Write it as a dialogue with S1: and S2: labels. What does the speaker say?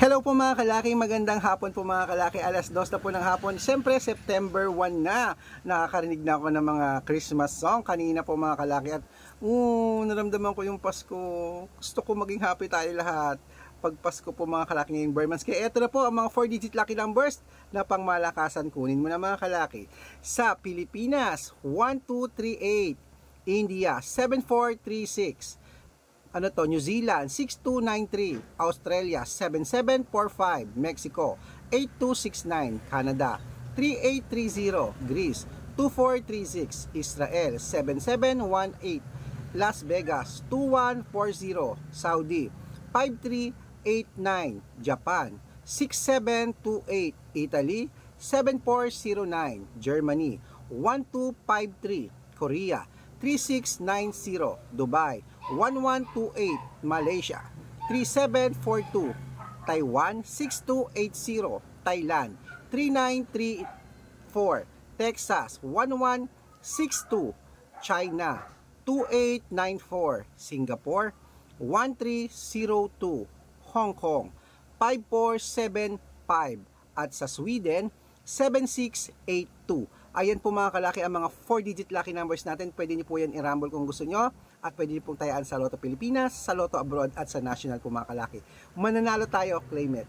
S1: Hello po mga kalaki, magandang hapon po mga kalaki, alas 2 na po ng hapon. Siyempre September 1 na, nakakarinig na ako ng mga Christmas song kanina po mga kalaki. At naramdaman ko yung Pasko, gusto ko maging happy tayo lahat pag Pasko po mga kalaki ngayong Burmans. Kaya eto na po ang mga 4-digit lucky numbers na pangmalakasan. Kunin mo na mga kalaki. Sa Pilipinas, 1238, India, 7436, New Zealand 6293, Australia 7745, Mexico 8269, Canada 3830, Greece 2436, Israel 7718, Las Vegas 2140, Saudi 5389, Japan 6728, Italy 7409, Germany 1253, Korea 3690, Dubai 1128, Malaysia 3742, Taiwan 6280, Thailand 3934, Texas 1162, China 2894, Singapore 1302, Hong Kong 5475, at sa Sweden 7682. Ayan po mga kalaki ang mga 4-digit lucky numbers natin. Pwede niyo po yan i-rumble kung gusto nyo. At pwede niyo pong tayaan sa Lotto Pilipinas, sa Lotto Abroad at sa National po mga kalaki. Mananalo tayo, claim it.